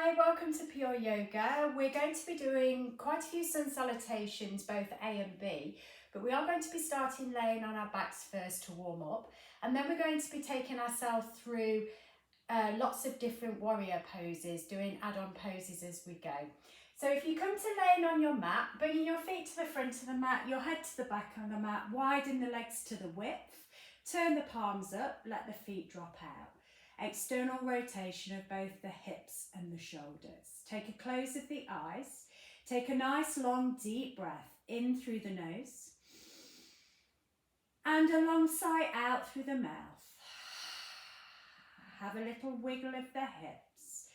Hi, welcome to Pure Yoga. We're going to be doing quite a few sun salutations, both A and B, but we are going to be starting laying on our backs first to warm up, and then we're going to be taking ourselves through lots of different warrior poses, doing add-on poses as we go. So if you come to laying on your mat, bringing your feet to the front of the mat, your head to the back on the mat, widen the legs to the width, turn the palms up, let the feet drop out. External rotation of both the hips and the shoulders. Take a close of the eyes. Take a nice long deep breath in through the nose and a long sigh out through the mouth. Have a little wiggle of the hips.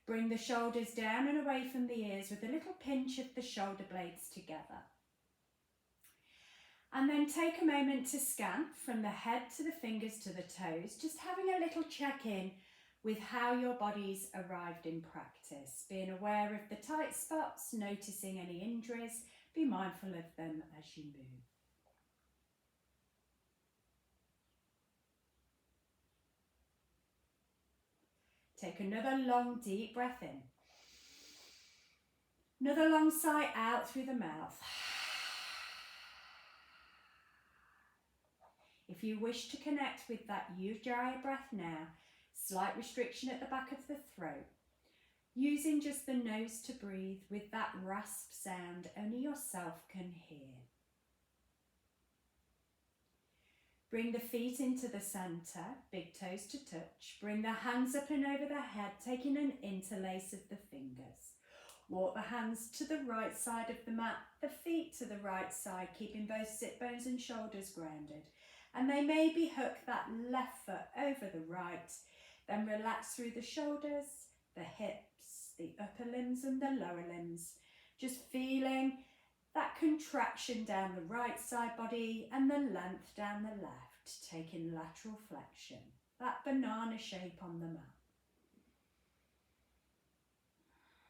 Bring the shoulders down and away from the ears with a little pinch of the shoulder blades together. And then take a moment to scan from the head to the fingers to the toes, just having a little check-in with how your body's arrived in practice, being aware of the tight spots, noticing any injuries, be mindful of them as you move. Take another long deep breath in. Another long sigh out through the mouth. If you wish to connect with that Ujjayi breath now, slight restriction at the back of the throat, using just the nose to breathe with that rasp sound only yourself can hear. Bring the feet into the centre, big toes to touch. Bring the hands up and over the head, taking an interlace of the fingers. Walk the hands to the right side of the mat, the feet to the right side, keeping both sit bones and shoulders grounded. And they maybe hook that left foot over the right, then relax through the shoulders, the hips, the upper limbs and the lower limbs. Just feeling that contraction down the right side body and the length down the left, taking lateral flexion, that banana shape on the mat.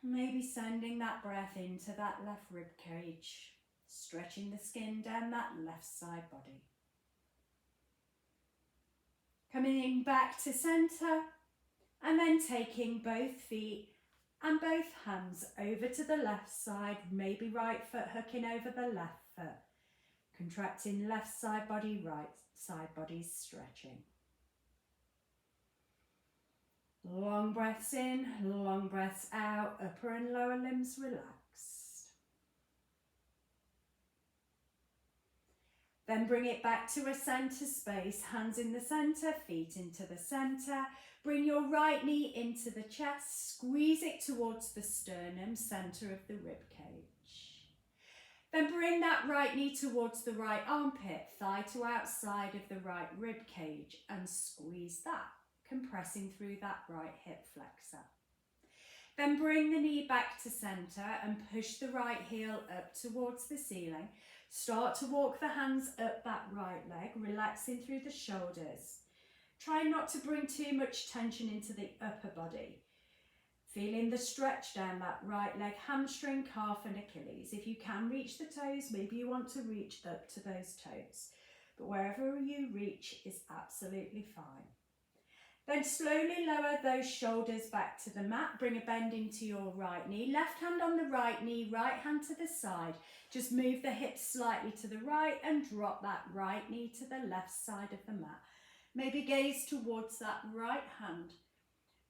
Maybe sending that breath into that left rib cage, stretching the skin down that left side body. Coming in back to centre and then taking both feet and both hands over to the left side, maybe right foot hooking over the left foot. Contracting left side body, right side body stretching. Long breaths in, long breaths out, upper and lower limbs relaxed. Then bring it back to a centre space, hands in the centre, feet into the centre. Bring your right knee into the chest, squeeze it towards the sternum, centre of the rib cage. Then bring that right knee towards the right armpit, thigh to outside of the right rib cage, and squeeze that, compressing through that right hip flexor. Then bring the knee back to centre and push the right heel up towards the ceiling. Start to walk the hands up that right leg, relaxing through the shoulders. Try not to bring too much tension into the upper body. Feeling the stretch down that right leg, hamstring, calf and Achilles. If you can reach the toes, maybe you want to reach up to those toes. But wherever you reach is absolutely fine. Then slowly lower those shoulders back to the mat. Bring a bend into your right knee. Left hand on the right knee, right hand to the side. Just move the hips slightly to the right and drop that right knee to the left side of the mat. Maybe gaze towards that right hand.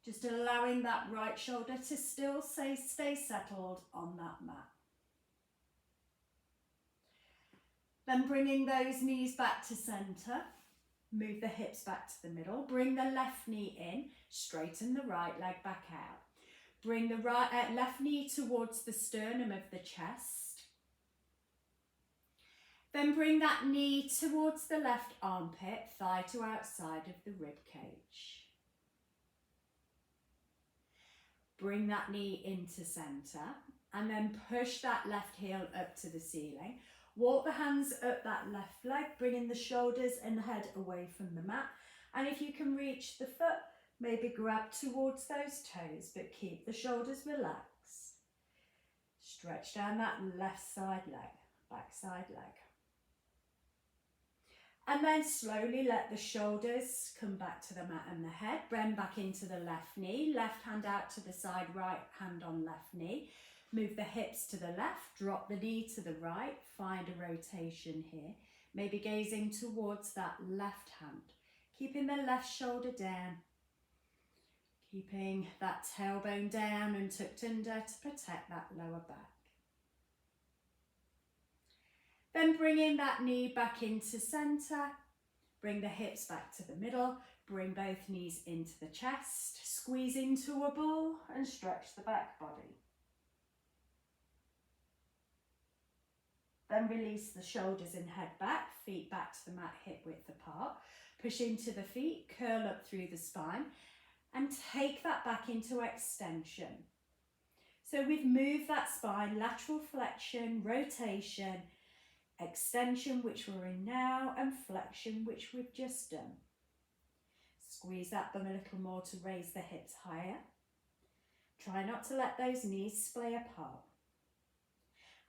Just allowing that right shoulder to still stay settled on that mat. Then bringing those knees back to centre. Move the hips back to the middle. Bring the left knee in. Straighten the right leg back out. Bring the left knee towards the sternum of the chest. Then bring that knee towards the left armpit, thigh to outside of the rib cage. Bring that knee into centre and then push that left heel up to the ceiling. Walk the hands up that left leg, bringing the shoulders and the head away from the mat. And if you can reach the foot, maybe grab towards those toes, but keep the shoulders relaxed. Stretch down that left side leg, back side leg. And then slowly let the shoulders come back to the mat and the head. Bend back into the left knee. Left hand out to the side, right hand on left knee. Move the hips to the left. Drop the knee to the right. Find a rotation here. Maybe gazing towards that left hand. Keeping the left shoulder down. Keeping that tailbone down and tucked under to protect that lower back. Then bringing that knee back into centre. Bring the hips back to the middle. Bring both knees into the chest. Squeeze into a ball and stretch the back body. Then release the shoulders and head back. Feet back to the mat, hip width apart. Push into the feet, curl up through the spine. And take that back into extension. So we've moved that spine, lateral flexion, rotation, extension, which we're in now, and flexion, which we've just done. Squeeze that bum a little more to raise the hips higher. Try not to let those knees splay apart.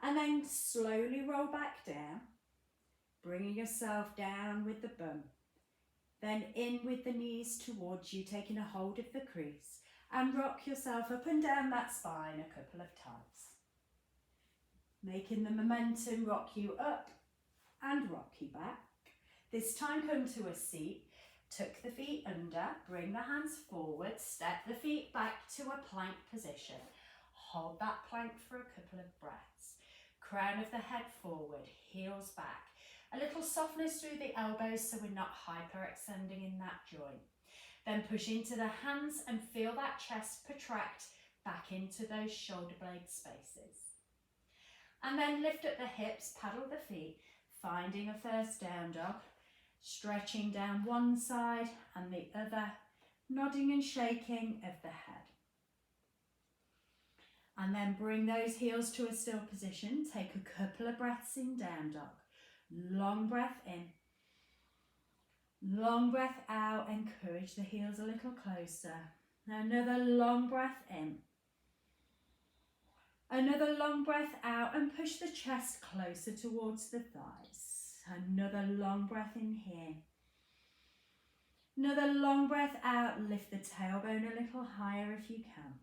And then slowly roll back down, bringing yourself down with the bum. Then in with the knees towards you, taking a hold of the crease, and rock yourself up and down that spine a couple of times. Making the momentum rock you up and rock you back. This time come to a seat, tuck the feet under, bring the hands forward, step the feet back to a plank position. Hold that plank for a couple of breaths. Crown of the head forward, heels back. A little softness through the elbows so we're not hyperextending in that joint. Then push into the hands and feel that chest protract back into those shoulder blade spaces. And then lift up the hips, paddle the feet, finding a first down dog, stretching down one side and the other, nodding and shaking of the head. And then bring those heels to a still position. Take a couple of breaths in down dog. Long breath in. Long breath out. Encourage the heels a little closer. Another long breath in. Another long breath out and push the chest closer towards the thighs. Another long breath in here. Another long breath out. Lift the tailbone a little higher if you can.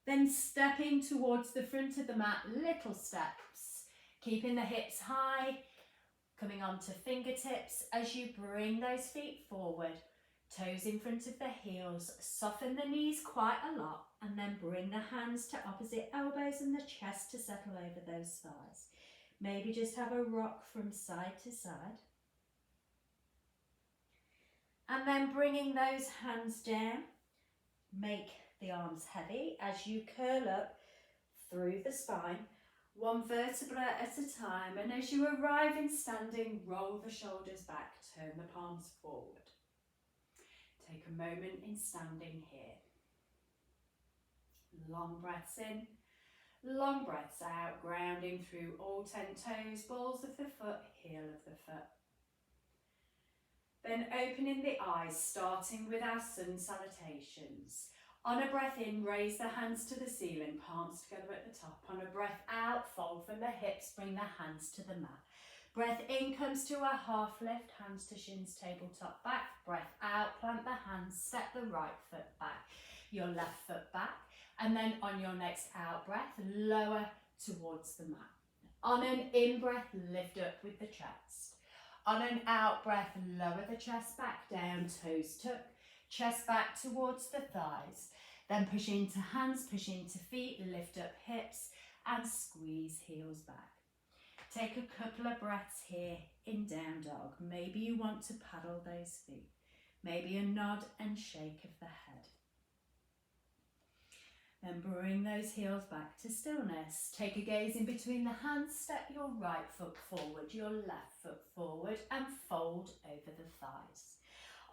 Then stepping towards the front of the mat, little steps. Keeping the hips high, coming onto fingertips as you bring those feet forward. Toes in front of the heels, soften the knees quite a lot and then bring the hands to opposite elbows and the chest to settle over those thighs. Maybe just have a rock from side to side. And then bringing those hands down, make the arms heavy as you curl up through the spine, one vertebra at a time, and as you arrive in standing, roll the shoulders back, turn the palms forward. Take a moment in standing here. Long breaths in, long breaths out, grounding through all 10 toes, balls of the foot, heel of the foot. Then opening the eyes, starting with our sun salutations. On a breath in, raise the hands to the ceiling, palms together at the top. On a breath out, fold from the hips, bring the hands to the mat. Breath in comes to a half lift, hands to shins, tabletop back. Breath out, plant the hands, step the right foot back, your left foot back. And then on your next out breath, lower towards the mat. On an in breath, lift up with the chest. On an out breath, lower the chest back down, toes tuck, chest back towards the thighs. Then push into hands, push into feet, lift up hips and squeeze heels back. Take a couple of breaths here in down dog. Maybe you want to paddle those feet. Maybe a nod and shake of the head. Then bring those heels back to stillness. Take a gaze in between the hands. Step your right foot forward, your left foot forward and fold over the thighs.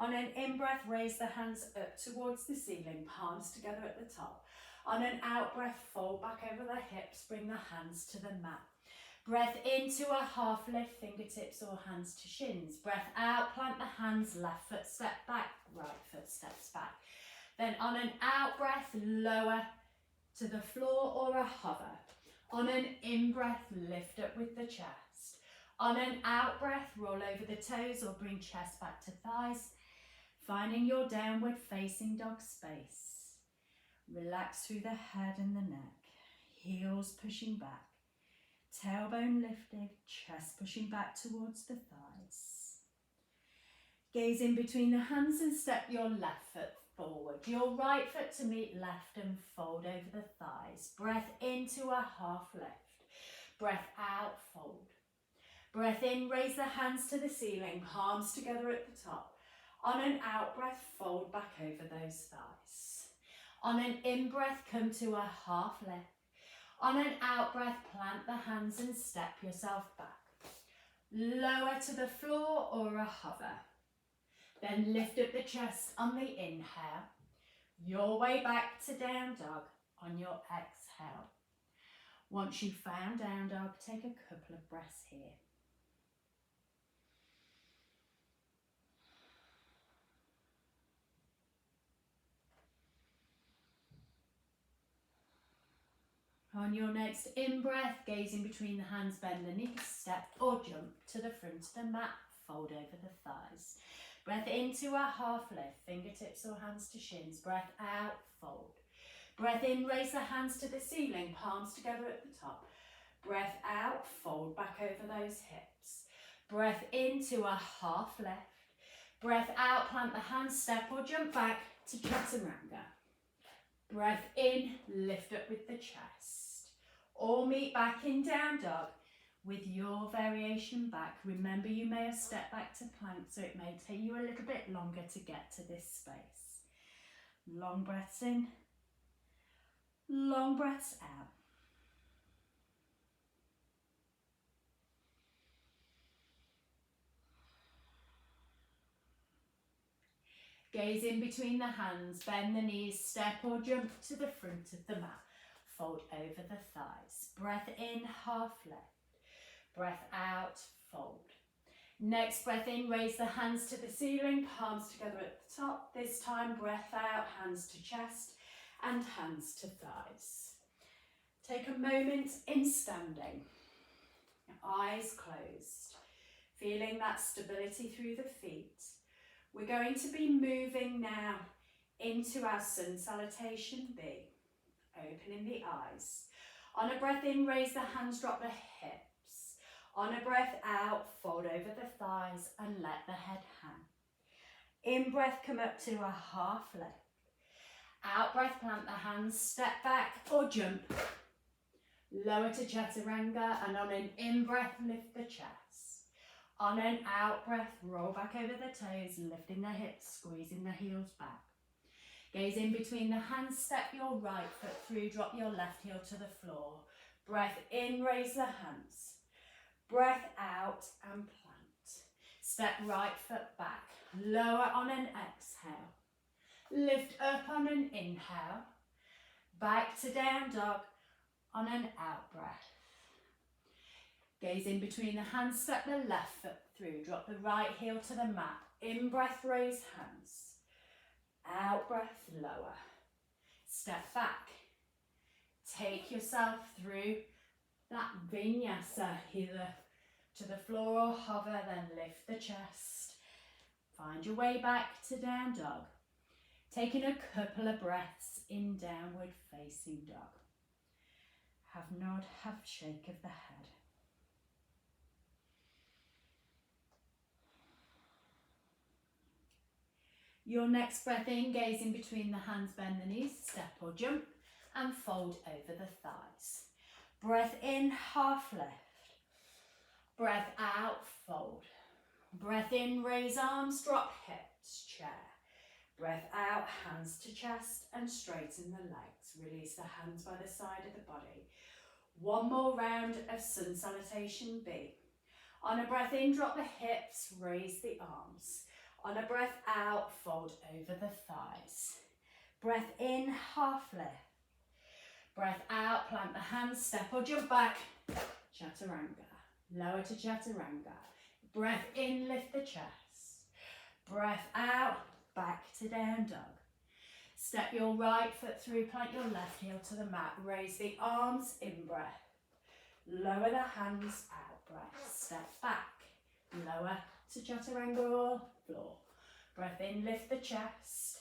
On an in-breath, raise the hands up towards the ceiling, palms together at the top. On an out-breath, fold back over the hips, bring the hands to the mat. Breath into a half lift, fingertips or hands to shins. Breath out, plant the hands, left foot step back, right foot steps back. Then on an out-breath, lower to the floor or a hover. On an in-breath, lift up with the chest. On an out breath, roll over the toes or bring chest back to thighs, finding your downward facing dog space. Relax through the head and the neck, heels pushing back, tailbone lifted, chest pushing back towards the thighs. Gaze in between the hands and step your left foot forward, your right foot to meet left and fold over the thighs. Breath into a half lift, breath out, fold. Breath in, raise the hands to the ceiling, palms together at the top. On an out breath, fold back over those thighs. On an in breath, come to a half lift. On an out breath, plant the hands and step yourself back. Lower to the floor or a hover. Then lift up the chest on the inhale. Your way back to down dog on your exhale. Once you've found down dog, take a couple of breaths here. On your next in-breath, gaze in between the hands, bend the knees, step or jump to the front of the mat, fold over the thighs. Breath into a half lift, fingertips or hands to shins, breath out, fold. Breath in, raise the hands to the ceiling, palms together at the top. Breath out, fold back over those hips. Breath into a half lift. Breath out, plant the hands, step or jump back to Chaturanga. Breath in, lift up with the chest. Or meet back in down dog with your variation back. Remember, you may have stepped back to plank, so it may take you a little bit longer to get to this space. Long breaths in, long breaths out. Gaze in between the hands, bend the knees, step or jump to the front of the mat. Fold over the thighs. Breath in, half lift. Breath out, fold. Next breath in, raise the hands to the ceiling, palms together at the top. This time, breath out, hands to chest and hands to thighs. Take a moment in standing, eyes closed, feeling that stability through the feet. We're going to be moving now into our Sun Salutation B. Opening the eyes. On a breath in, raise the hands, drop the hips. On a breath out, fold over the thighs and let the head hang. In breath, come up to a half lift. Out breath, plant the hands, step back or jump. Lower to Chaturanga, and on an in breath, lift the chest. On an out breath, roll back over the toes, lifting the hips, squeezing the heels back. Gaze in between the hands, step your right foot through, drop your left heel to the floor. Breath in, raise the hands. Breath out and plant. Step right foot back, lower on an exhale. Lift up on an inhale. Back to down dog on an out breath. Gaze in between the hands, step the left foot through, drop the right heel to the mat. In breath, raise hands. Out breath, lower. Step back. Take yourself through that Vinyasa, either to the floor or hover, then lift the chest. Find your way back to down dog. Taking a couple of breaths in downward facing dog. Have nod, have shake of the head. Your next breath in, gaze in between the hands, bend the knees, step or jump and fold over the thighs. Breath in, half lift. Breath out, fold. Breath in, raise arms, drop hips, chair. Breath out, hands to chest and straighten the legs. Release the hands by the side of the body. One more round of Sun Salutation B. On a breath in, drop the hips, raise the arms. On a breath out, fold over the thighs. Breath in, half lift. Breath out, plant the hands, step or jump back. Chaturanga. Lower to Chaturanga. Breath in, lift the chest. Breath out, back to down dog. Step your right foot through, plant your left heel to the mat. Raise the arms, in breath. Lower the hands out. breath. Step back, lower to chaturanga or floor. Breath in, lift the chest.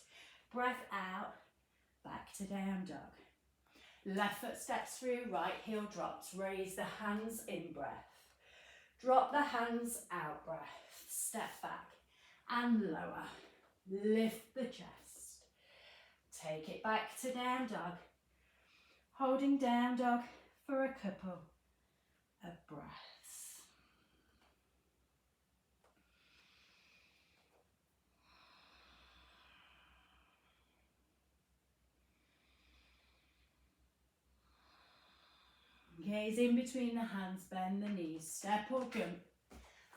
Breath out, back to down dog. Left foot steps through, right heel drops. Raise the hands in breath. Drop the hands out breath. Step back and lower. Lift the chest. Take it back to down dog. Holding down dog for a couple of breaths. Gaze in between the hands, bend the knees, step or jump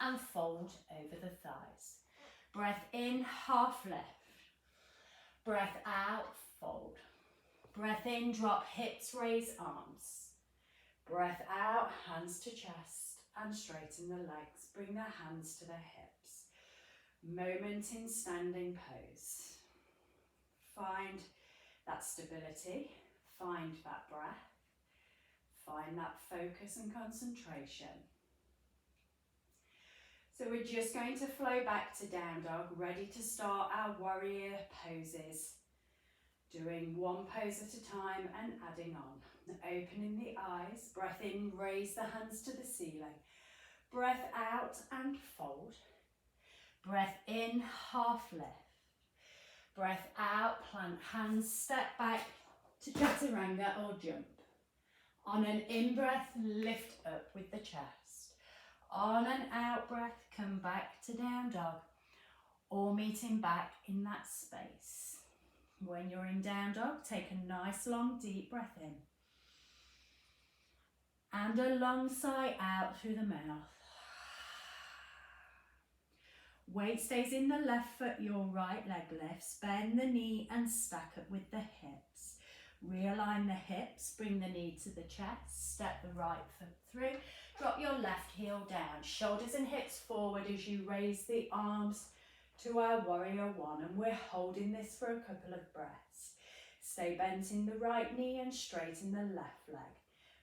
and fold over the thighs. Breath in, half lift. Breath out, fold. Breath in, drop hips, raise arms. Breath out, hands to chest and straighten the legs. Bring the hands to the hips. Moment in standing pose. Find that stability, find that breath, find that focus and concentration. So we're just going to flow back to down dog, ready to start our warrior poses. Doing one pose at a time and adding on. Opening the eyes, breath in, raise the hands to the ceiling. Breath out and fold. Breath in, half lift. Breath out, plant hands, step back to chaturanga or jump. On an in-breath, lift up with the chest. On an out-breath, come back to down dog or meeting back in that space. When you're in down dog, take a nice long deep breath in. And a long sigh out through the mouth. Weight stays in the left foot, your right leg lifts. Bend the knee and stack up with the hips. Realign the hips, bring the knee to the chest, step the right foot through. Drop your left heel down, shoulders and hips forward as you raise the arms to our warrior one, and we're holding this for a couple of breaths. Stay bent in the right knee and straighten the left leg,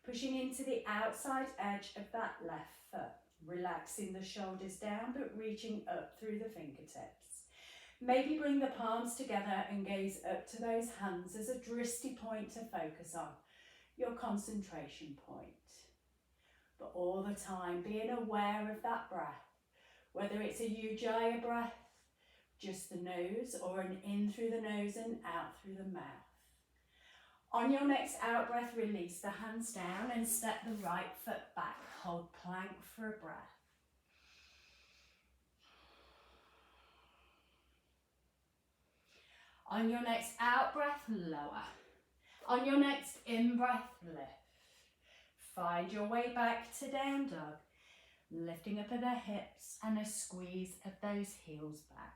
pushing into the outside edge of that left foot, relaxing the shoulders down but reaching up through the fingertips. Maybe bring the palms together and gaze up to those hands as a drishti point to focus on, your concentration point. But all the time being aware of that breath, whether it's a ujjayi breath, just the nose, or an in through the nose and out through the mouth. On your next out breath, release the hands down and step the right foot back. Hold plank for a breath. On your next out breath, lower. On your next in breath, lift. Find your way back to down dog, lifting up of the hips and a squeeze of those heels back.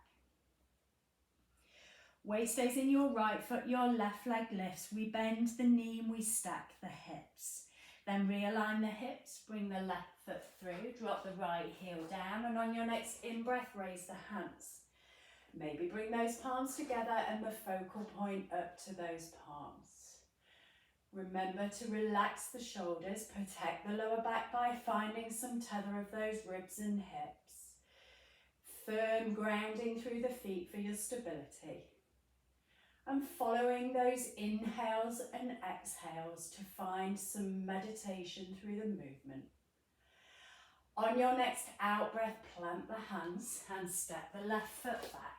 Weight stays in your right foot, your left leg lifts. We bend the knee and we stack the hips. Then realign the hips, bring the left foot through, drop the right heel down, and on your next in-breath, raise the hands. Maybe bring those palms together and the focal point up to those palms. Remember to relax the shoulders, protect the lower back by finding some tether of those ribs and hips. Firm grounding through the feet for your stability. And following those inhales and exhales to find some meditation through the movement. On your next out breath, plant the hands and step the left foot back.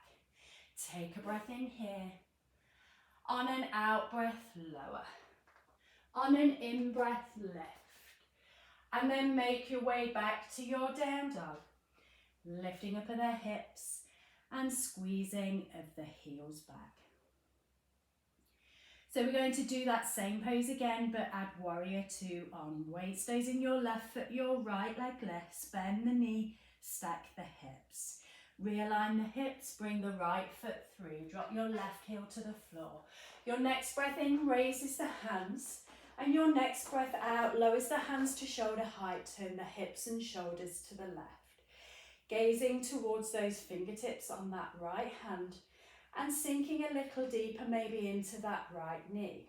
Take a breath in here. On an out breath, lower. On an in breath, lift. And then make your way back to your down dog. Lifting up of the hips and squeezing of the heels back. So we're going to do that same pose again, but add warrior two on. Weight stays in your left foot, your right leg lifts. Bend the knee, stack the hips. Realign the hips, bring the right foot through. Drop your left heel to the floor. Your next breath in raises the hands, and your next breath out lowers the hands to shoulder height. Turn the hips and shoulders to the left. Gazing towards those fingertips on that right hand, and sinking a little deeper maybe into that right knee.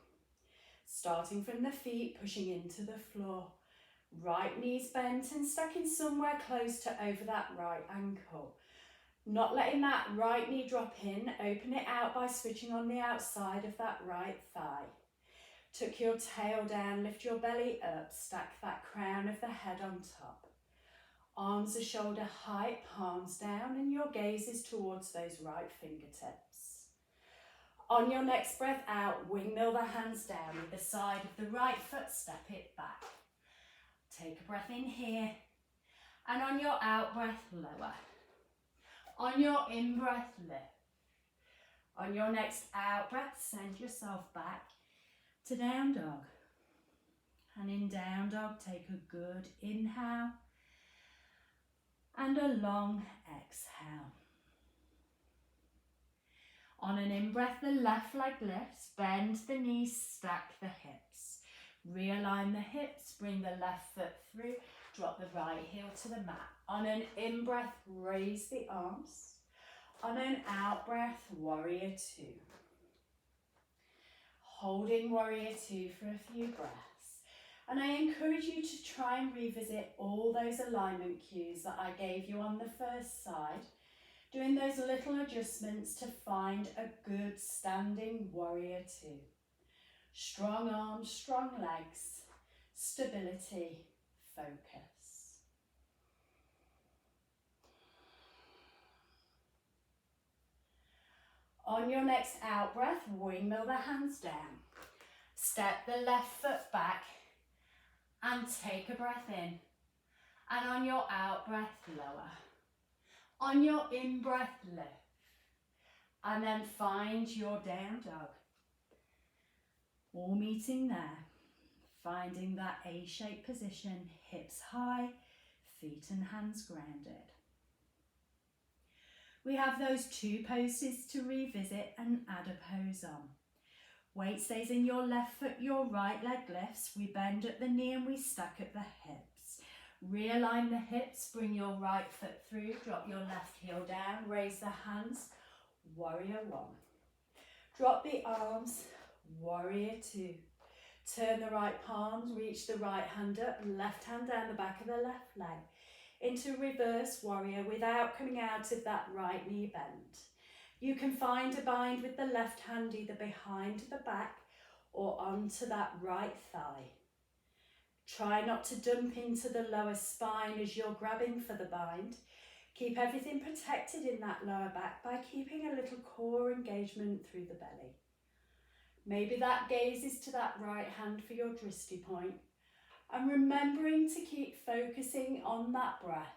Starting from the feet, pushing into the floor. Right knee's bent and stacking somewhere close to over that right ankle. Not letting that right knee drop in, open it out by switching on the outside of that right thigh. Tuck your tail down, lift your belly up, stack that crown of the head on top. Arms are shoulder height, palms down, and your gaze is towards those right fingertips. On your next breath out, windmill the hands down with the side of the right foot, step it back. Take a breath in here, and on your out breath, lower. On your in breath, lift. On your next out breath, send yourself back to down dog. And in down dog, take a good inhale and a long exhale. On an in breath, the left leg lifts, bend the knees, stack the hips. Realign the hips, bring the left foot through, drop the right heel to the mat. On an in breath, raise the arms. On an out breath, warrior two. Holding warrior two for a few breaths. And I encourage you to try and revisit all those alignment cues that I gave you on the first side, doing those little adjustments to find a good standing warrior two. Strong arms, strong legs, stability, focus. On your next out breath, windmill the hands down. Step the left foot back and take a breath in. And on your out breath, lower. On your in breath, lift. And then find your down dog. All meeting there. Finding that A-shaped position, hips high, feet and hands grounded. We have those two poses to revisit and add a pose on. Weight stays in your left foot, your right leg lifts. We bend at the knee and we stack at the hips. Realign the hips, bring your right foot through, drop your left heel down, raise the hands, warrior one. Drop the arms, warrior two. Turn the right palms, reach the right hand up, left hand down the back of the left leg. Into reverse warrior without coming out of that right knee bend. You can find a bind with the left hand either behind the back or onto that right thigh. Try not to dump into the lower spine as you're grabbing for the bind. Keep everything protected in that lower back by keeping a little core engagement through the belly. Maybe that gaze is to that right hand for your drishti point. And remembering to keep focusing on that breath.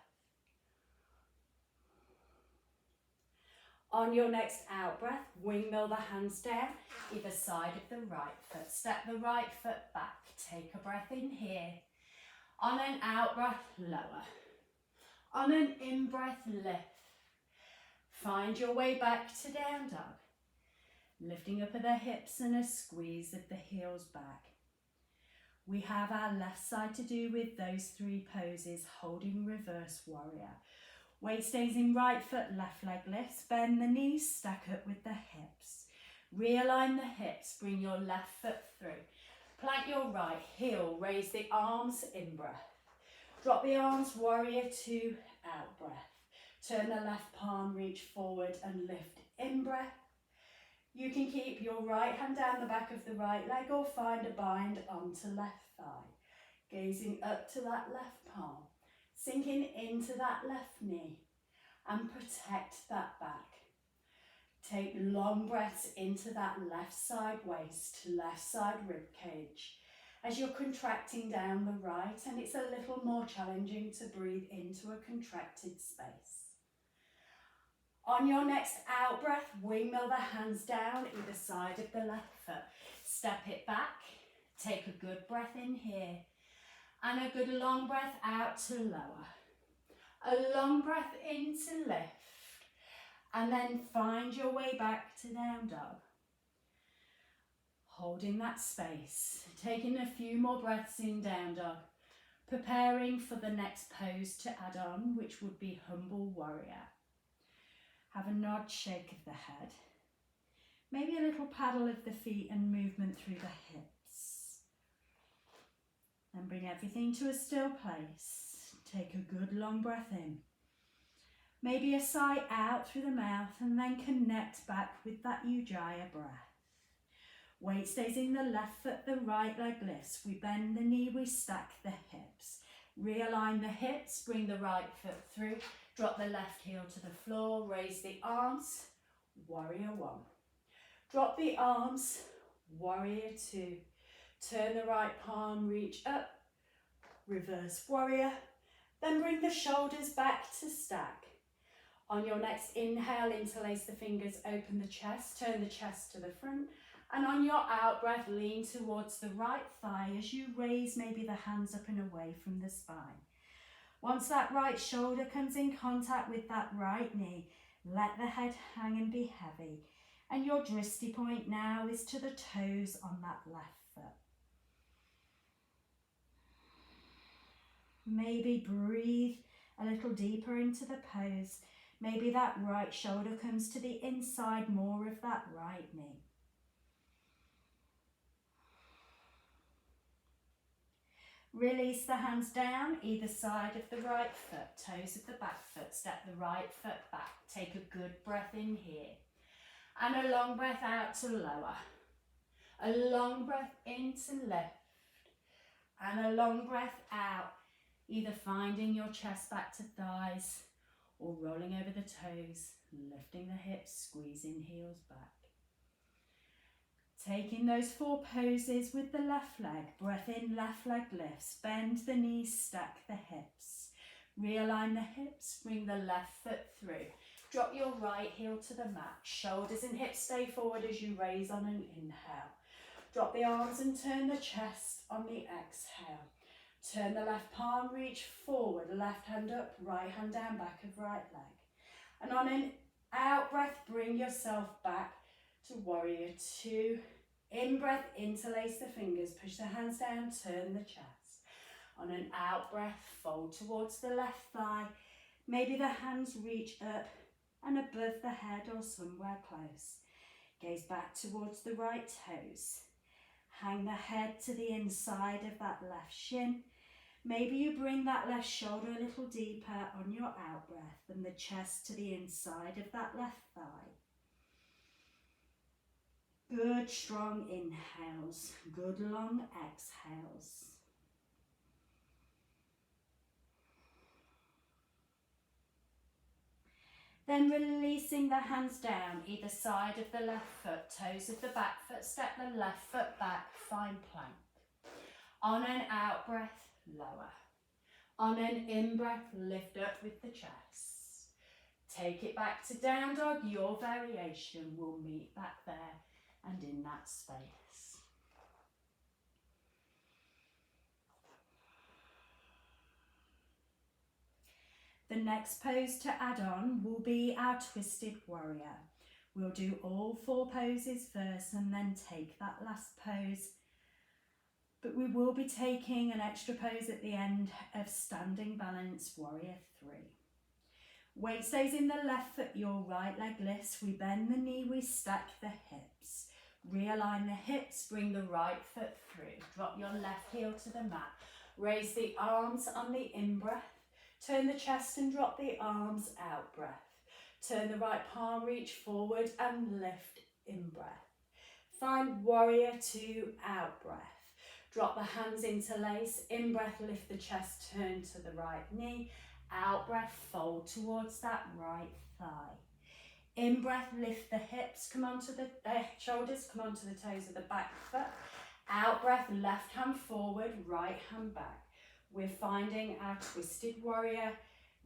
On your next out breath, windmill the hands down, either side of the right foot. Step the right foot back. Take a breath in here. On an out breath, lower. On an in breath, lift. Find your way back to down dog. Lifting up at the hips and a squeeze of the heels back. We have our left side to do with those three poses, holding reverse warrior. Weight stays in right foot, left leg lifts, bend the knees, stack up with the hips. Realign the hips, bring your left foot through. Plant your right heel, raise the arms, in breath. Drop the arms, warrior two, out breath. Turn the left palm, reach forward and lift, in breath. You can keep your right hand down the back of the right leg or find a bind onto left thigh. Gazing up to that left palm, sinking into that left knee and protect that back. Take long breaths into that left side waist, left side rib cage as you're contracting down the right, and it's a little more challenging to breathe into a contracted space. On your next out breath, windmill the hands down either side of the left foot. Step it back, take a good breath in here and a good long breath out to lower. A long breath in to lift and then find your way back to down dog. Holding that space, taking a few more breaths in down dog, preparing for the next pose to add on, which would be humble warrior. Have a nod, shake of the head. Maybe a little paddle of the feet and movement through the hips. Then bring everything to a still place. Take a good long breath in. Maybe a sigh out through the mouth and then connect back with that Ujjayi breath. Weight stays in the left foot, the right leg lifts. We bend the knee, we stack the hips. Realign the hips, bring the right foot through. Drop the left heel to the floor, raise the arms, warrior one. Drop the arms, warrior two. Turn the right palm, reach up, reverse warrior. Then bring the shoulders back to stack. On your next inhale, interlace the fingers, open the chest, turn the chest to the front. And on your out breath, lean towards the right thigh as you raise maybe the hands up and away from the spine. Once that right shoulder comes in contact with that right knee, let the head hang and be heavy. And your drishti point now is to the toes on that left foot. Maybe breathe a little deeper into the pose. Maybe that right shoulder comes to the inside more of that right knee. Release the hands down either side of the right foot, toes of the back foot, step the right foot back. Take a good breath in here. And a long breath out to lower. A long breath in to lift. And a long breath out, either finding your chest back to thighs or rolling over the toes, lifting the hips, squeezing heels back. Taking those 4 poses with the left leg. Breath in, left leg lifts. Bend the knees, stack the hips. Realign the hips, bring the left foot through. Drop your right heel to the mat. Shoulders and hips stay forward as you raise on an inhale. Drop the arms and turn the chest on the exhale. Turn the left palm, reach forward, left hand up, right hand down, back of right leg. And on an out breath, bring yourself back to warrior two. In breath, interlace the fingers, push the hands down, turn the chest. On an out breath, fold towards the left thigh. Maybe the hands reach up and above the head or somewhere close. Gaze back towards the right toes. Hang the head to the inside of that left shin. Maybe you bring that left shoulder a little deeper on your out breath and the chest to the inside of that left thigh. Good strong inhales, good long exhales. Then releasing the hands down either side of the left foot, toes of the back foot, step the left foot back, find plank. On an out breath, lower. On an in breath, lift up with the chest. Take it back to down dog, your variation. Will meet back there and in that space. The next pose to add on will be our twisted warrior. We'll do all 4 poses first and then take that last pose. But we will be taking an extra pose at the end of standing balance warrior 3. Weight stays in the left foot, your right leg lifts. We bend the knee, we stack the hips. Realign the hips, bring the right foot through. Drop your left heel to the mat. Raise the arms on the in-breath. Turn the chest and drop the arms out breath. Turn the right palm, reach forward and lift in-breath. Find warrior 2, out breath. Drop the hands, interlace. In-breath, lift the chest, turn to the right knee. Out breath, fold towards that right thigh. In breath, lift the hips, come onto the shoulders, come onto the toes of the back foot. Out breath, left hand forward, right hand back. We're finding our twisted warrior,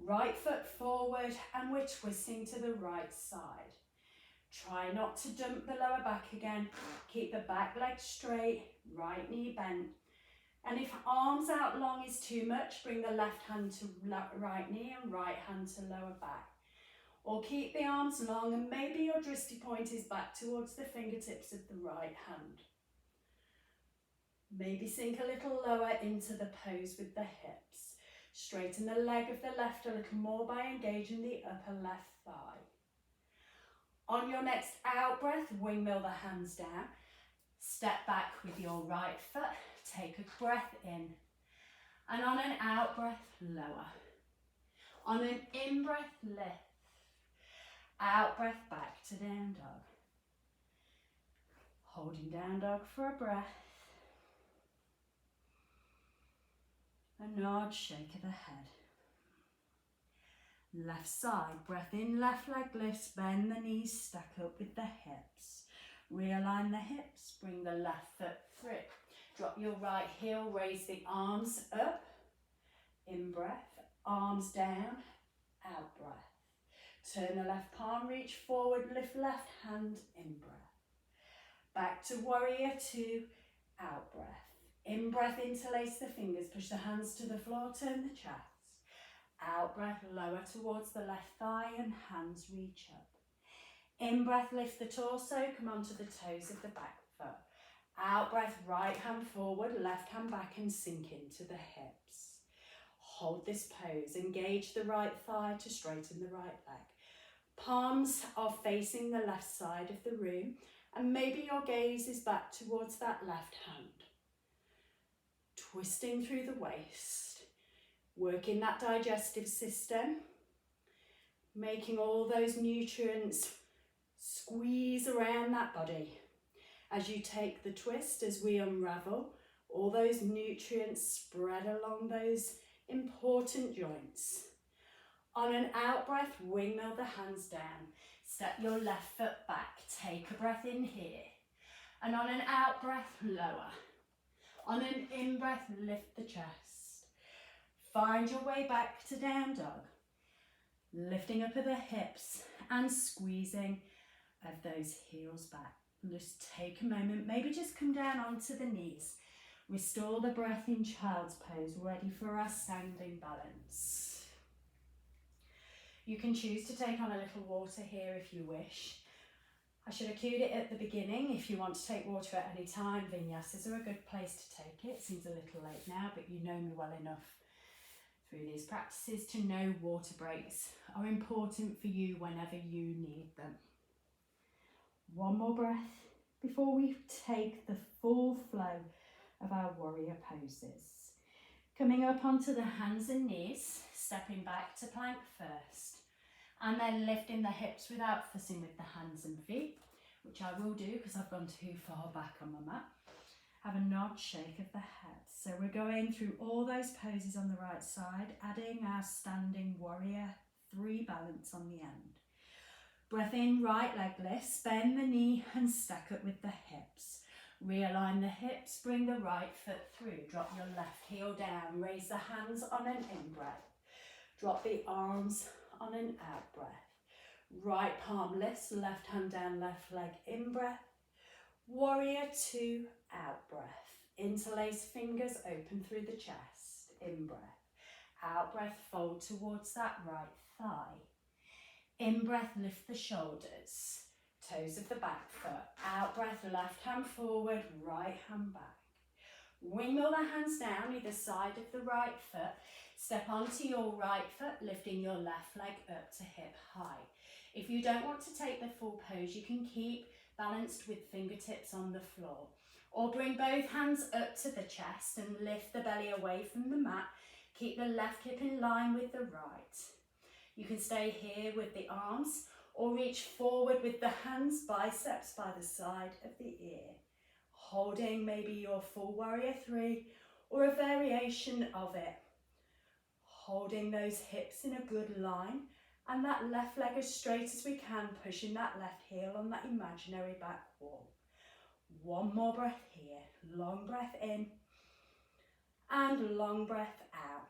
right foot forward, and we're twisting to the right side. Try not to dump the lower back again. Keep the back leg straight, right knee bent. And if arms out long is too much, bring the left hand to right knee and right hand to lower back. Or keep the arms long and maybe your drishti point is back towards the fingertips of the right hand. Maybe sink a little lower into the pose with the hips. Straighten the leg of the left a little more by engaging the upper left thigh. On your next out breath, windmill the hands down. Step back with your right foot. Take a breath in. And on an out breath, lower. On an in breath, lift. Out breath, back to down dog. Holding down dog for a breath. A nod, shake of the head. Left side, breath in, left leg lifts, bend the knees, stack up with the hips. Realign the hips, bring the left foot through. Drop your right heel, raise the arms up. In breath, arms down, out breath. Turn the left palm, reach forward, lift left hand, in breath. Back to warrior two, out breath. In breath, interlace the fingers, push the hands to the floor, turn the chest. Out breath, lower towards the left thigh and hands reach up. In breath, lift the torso, come onto the toes of the back foot. Out breath, right hand forward, left hand back and sink into the hips. Hold this pose, engage the right thigh to straighten the right leg. Palms are facing the left side of the room and maybe your gaze is back towards that left hand. Twisting through the waist, working that digestive system, making all those nutrients squeeze around that body. As you take the twist, as we unravel, all those nutrients spread along those important joints. On an out breath, windmill the hands down. Step your left foot back. Take a breath in here. And on an out breath, lower. On an in breath, lift the chest. Find your way back to down dog. Lifting up of the hips and squeezing of those heels back. Just take a moment, maybe just come down onto the knees. Restore the breath in child's pose, ready for our standing balance. You can choose to take on a little water here if you wish. I should have cued it at the beginning. If you want to take water at any time, Vinyasas are a good place to take it. Seems a little late now, but you know me well enough through these practices to know water breaks are important for you whenever you need them. One more breath before we take the full flow of our warrior poses. Coming up onto the hands and knees, stepping back to plank first. And then lifting the hips without fussing with the hands and feet, which I will do because I've gone too far back on my mat. Have a nod, shake of the head. So we're going through all those poses on the right side, adding our standing warrior 3 balance on the end. Breath in, right leg lifts, bend the knee and stack up with the hips. Realign the hips, bring the right foot through, drop your left heel down, raise the hands on an in breath. Drop the arms on an out breath. Right palm lifts, left hand down, left leg in breath. Warrior two, out breath. Interlace fingers, open through the chest, in breath. Out breath, fold towards that right thigh. In breath, lift the shoulders, toes of the back foot. Out breath, left hand forward, right hand back. Windmill the hands down either side of the right foot. Step onto your right foot, lifting your left leg up to hip high. If you don't want to take the full pose, you can keep balanced with fingertips on the floor. Or bring both hands up to the chest and lift the belly away from the mat. Keep the left hip in line with the right. You can stay here with the arms or reach forward with the hands, biceps by the side of the ear. Holding maybe your full warrior 3 or a variation of it. Holding those hips in a good line and that left leg as straight as we can, pushing that left heel on that imaginary back wall. One more breath here, long breath in and long breath out.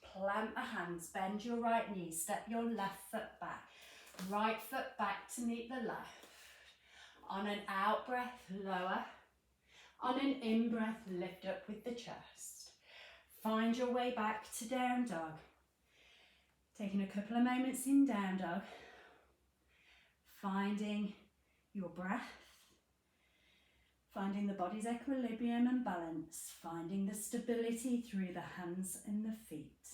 Plant the hands, bend your right knee, step your left foot back, right foot back to meet the left. On an out breath, lower. On an in breath, lift up with the chest. Find your way back to down dog. Taking a couple of moments in down dog. Finding your breath. Finding the body's equilibrium and balance. Finding the stability through the hands and the feet.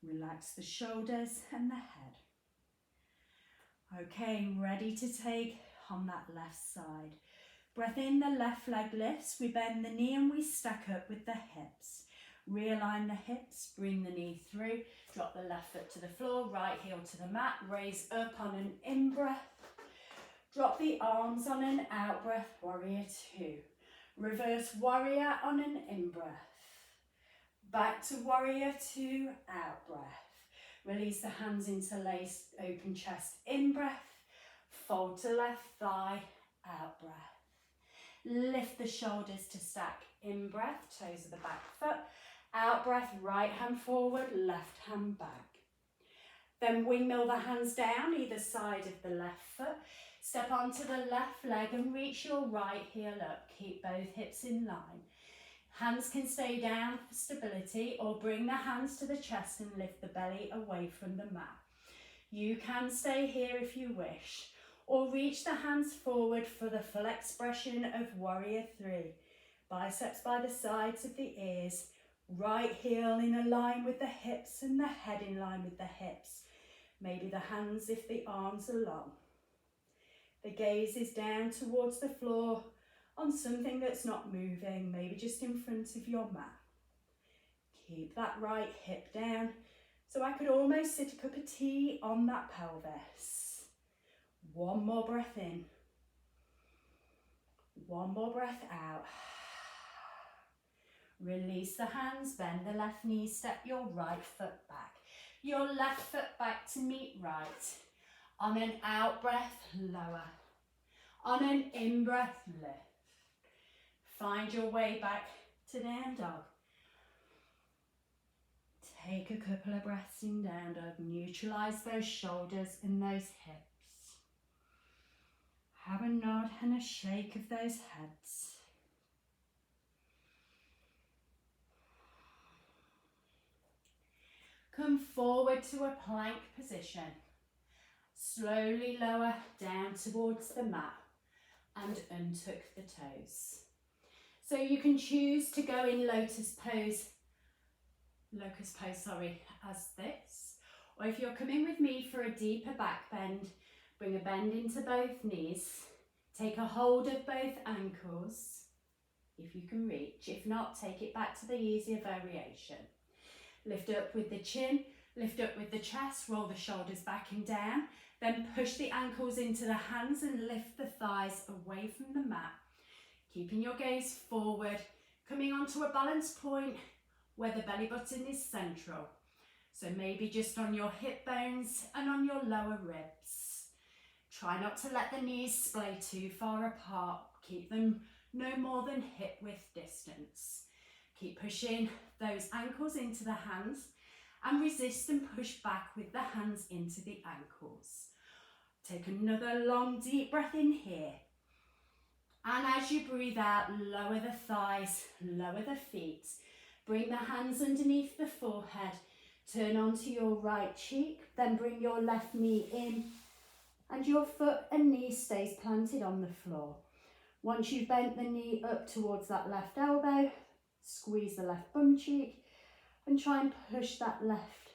Relax the shoulders and the head. Okay, ready to take on that left side. Breath in, the left leg lifts. We bend the knee and we stack up with the hips. Realign the hips, bring the knee through, drop the left foot to the floor, right heel to the mat, raise up on an in-breath, drop the arms on an out-breath, warrior two. Reverse warrior on an in-breath, back to warrior two, out-breath. Release the hands, interlace, open chest, in-breath, fold to left thigh, out-breath. Lift the shoulders to stack, in-breath, toes of the back foot, out-breath, right hand forward, left hand back. Then windmill the hands down either side of the left foot. Step onto the left leg and reach your right heel up. Keep both hips in line. Hands can stay down for stability or bring the hands to the chest and lift the belly away from the mat. You can stay here if you wish, or reach the hands forward for the full expression of warrior three. Biceps by the sides of the ears, right heel in line with the hips and the head in line with the hips. Maybe the hands if the arms are long. The gaze is down towards the floor on something that's not moving, maybe just in front of your mat. Keep that right hip down, so I could almost sit a cup of tea on that pelvis. One more breath in. One more breath out. Release the hands, bend the left knee, step your right foot back. Your left foot back to meet right. On an out breath, lower. On an in breath, lift. Find your way back to down dog. Take a couple of breaths in down dog. Neutralize those shoulders and those hips. Have a nod and a shake of those heads. Come forward to a plank position. Slowly lower down towards the mat and untuck the toes. So you can choose to go in locust pose, as this. Or if you're coming with me for a deeper back bend, bring a bend into both knees. Take a hold of both ankles, if you can reach. If not, take it back to the easier variation. Lift up with the chin, lift up with the chest, roll the shoulders back and down, then push the ankles into the hands and lift the thighs away from the mat. Keeping your gaze forward, coming onto a balance point where the belly button is central. So maybe just on your hip bones and on your lower ribs. Try not to let the knees splay too far apart. Keep them no more than hip width distance. Keep pushing those ankles into the hands and resist and push back with the hands into the ankles. Take another long deep breath in here. And as you breathe out, lower the thighs, lower the feet. Bring the hands underneath the forehead. Turn onto your right cheek, then bring your left knee in and your foot and knee stays planted on the floor. Once you've bent the knee up towards that left elbow, squeeze the left bum cheek and try and push that left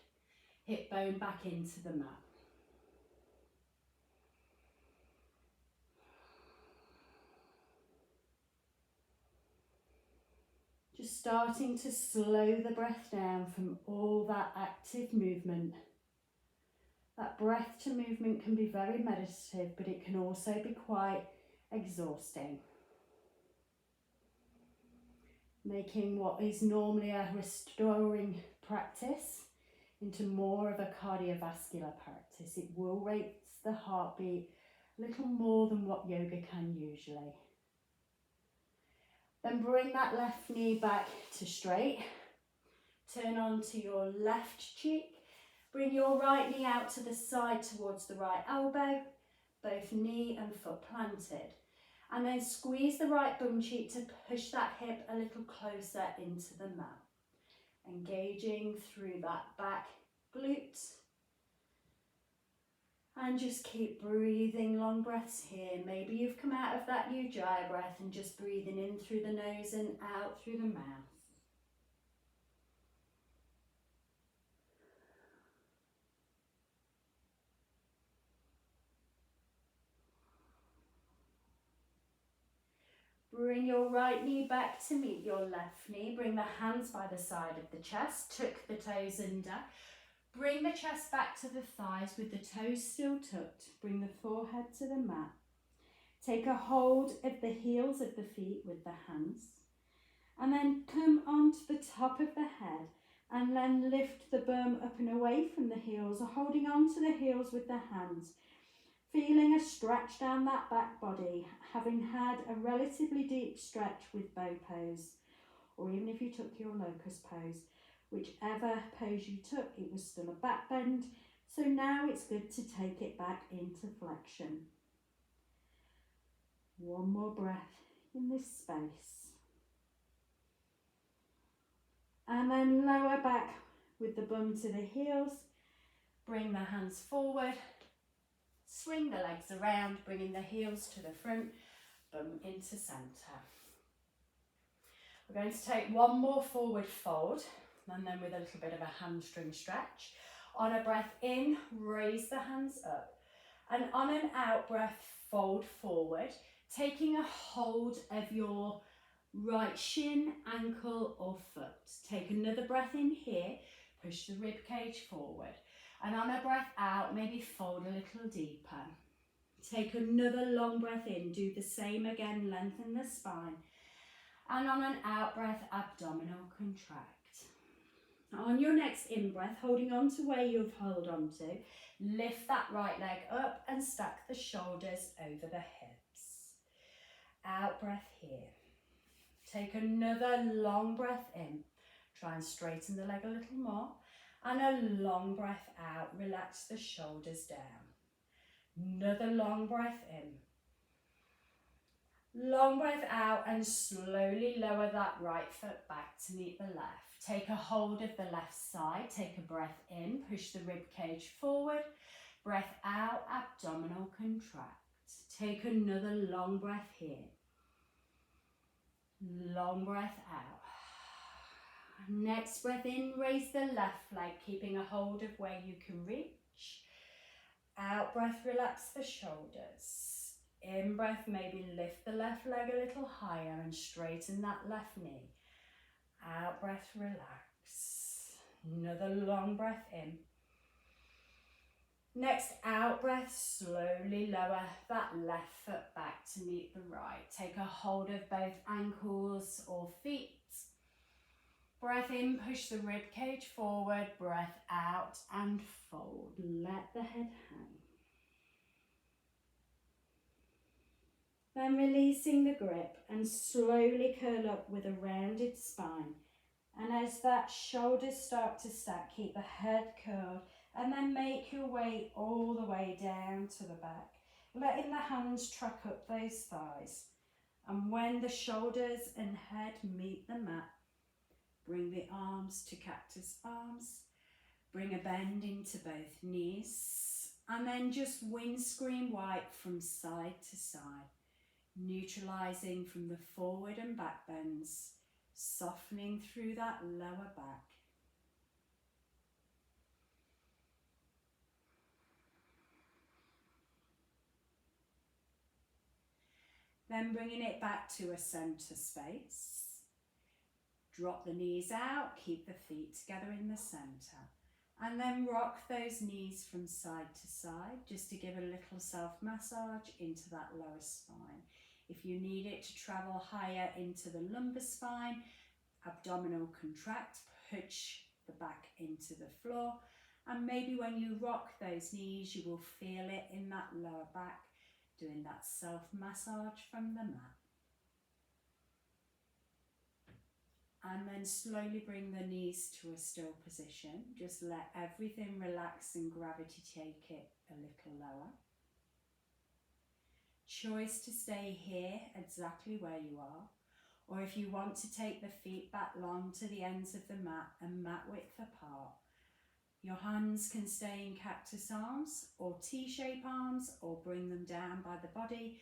hip bone back into the mat. Just starting to slow the breath down from all that active movement. That breath to movement can be very meditative, but it can also be quite exhausting. Making what is normally a restoring practice into more of a cardiovascular practice. It will raise the heartbeat a little more than what yoga can usually. Then bring that left knee back to straight. Turn onto your left cheek. Bring your right knee out to the side towards the right elbow, both knee and foot planted. And then squeeze the right bum cheek to push that hip a little closer into the mat. Engaging through that back glute. And just keep breathing long breaths here. Maybe you've come out of that Ujjayi breath and just breathing in through the nose and out through the mouth. Bring your right knee back to meet your left knee. Bring the hands by the side of the chest. Tuck the toes under. Bring the chest back to the thighs with the toes still tucked. Bring the forehead to the mat. Take a hold of the heels of the feet with the hands. And then come onto the top of the head and then lift the bum up and away from the heels, holding on to the heels with the hands. Feeling a stretch down that back body, having had a relatively deep stretch with bow pose, or even if you took your locust pose, whichever pose you took, it was still a back bend. So now it's good to take it back into flexion. One more breath in this space. And then lower back with the bum to the heels. Bring the hands forward. Swing the legs around, bringing the heels to the front, bum into centre. We're going to take one more forward fold, and then with a little bit of a hamstring stretch. On a breath in, raise the hands up, and on an out breath, fold forward, taking a hold of your right shin, ankle or foot. Take another breath in here, push the rib cage forward. And on a breath out, maybe fold a little deeper. Take another long breath in, do the same again, lengthen the spine. And on an out breath, abdominal contract. On your next in breath, holding on to where you've held on to, lift that right leg up and stack the shoulders over the hips. Out breath here. Take another long breath in. Try and straighten the leg a little more. And a long breath out, relax the shoulders down. Another long breath in. Long breath out and slowly lower that right foot back to meet the left. Take a hold of the left side, take a breath in, push the rib cage forward. Breath out, abdominal contract. Take another long breath here. Long breath out. Next breath in, raise the left leg, keeping a hold of where you can reach. Out breath, relax the shoulders. In breath, maybe lift the left leg a little higher and straighten that left knee. Out breath, relax. Another long breath in. Next out breath, slowly lower that left foot back to meet the right. Take a hold of both ankles or feet. Breath in, push the rib cage forward, breath out and fold. Let the head hang. Then releasing the grip and slowly curl up with a rounded spine. And as that shoulders start to stack, keep the head curled and then make your way all the way down to the back. Letting the hands track up those thighs. And when the shoulders and head meet the mat, bring the arms to cactus arms. Bring a bend into both knees. And then just windscreen wipe from side to side. Neutralising from the forward and back bends. Softening through that lower back. Then bringing it back to a centre space. Drop the knees out, keep the feet together in the centre. And then rock those knees from side to side, just to give a little self-massage into that lower spine. If you need it to travel higher into the lumbar spine, abdominal contract, push the back into the floor. And maybe when you rock those knees, you will feel it in that lower back, doing that self-massage from the mat. And then slowly bring the knees to a still position. Just let everything relax and gravity take it a little lower. Choice to stay here exactly where you are. Or if you want to take the feet back long to the ends of the mat and mat width apart. Your hands can stay in cactus arms or T-shape arms, or bring them down by the body,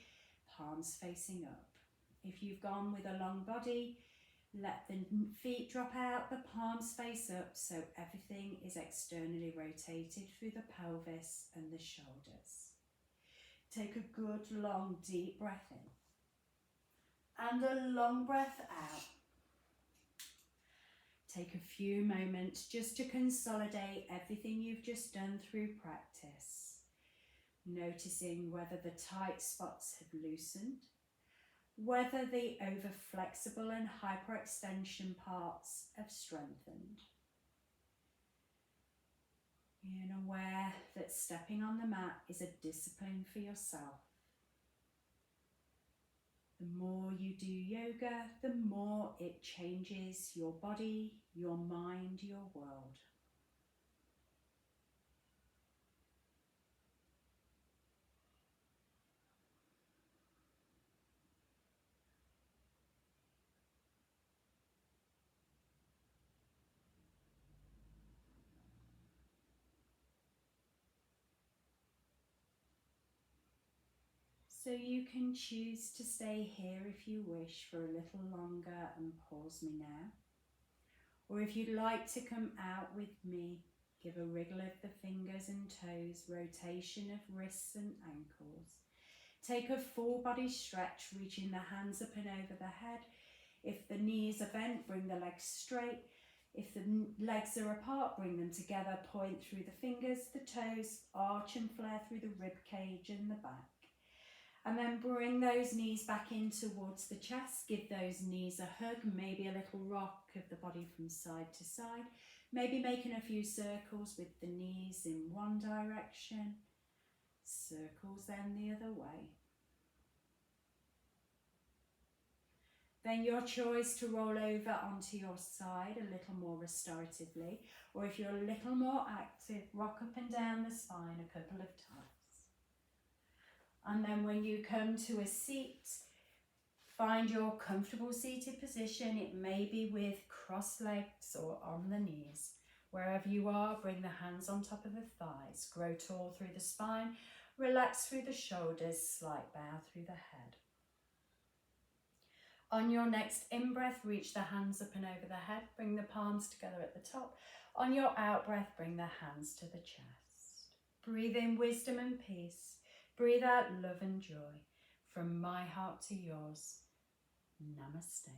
palms facing up. If you've gone with a long body, let the feet drop out, the palms face up, so everything is externally rotated through the pelvis and the shoulders. Take a good long deep breath in. and a long breath out. Take a few moments just to consolidate everything you've just done through practice, noticing whether the tight spots have loosened, whether the over flexible and hyperextension parts have strengthened. Being aware that stepping on the mat is a discipline for yourself. The more you do yoga, the more it changes your body, your mind, your world. So you can choose to stay here if you wish for a little longer and pause me now. Or if you'd like to come out with me, give a wriggle of the fingers and toes, rotation of wrists and ankles. Take a full body stretch, reaching the hands up and over the head. If the knees are bent, bring the legs straight. If the legs are apart, bring them together, point through the fingers, the toes, arch and flare through the rib cage and the back. And then bring those knees back in towards the chest. Give those knees a hug, maybe a little rock of the body from side to side. Maybe making a few circles with the knees in one direction. Circles then the other way. Then your choice to roll over onto your side a little more restoratively. Or if you're a little more active, rock up and down the spine a couple of times. And then when you come to a seat, find your comfortable seated position. It may be with crossed legs or on the knees. Wherever you are, bring the hands on top of the thighs. Grow tall through the spine. Relax through the shoulders. Slight bow through the head. On your next in-breath, reach the hands up and over the head. Bring the palms together at the top. On your out-breath, bring the hands to the chest. Breathe in wisdom and peace. Breathe out love and joy. From my heart to yours. Namaste.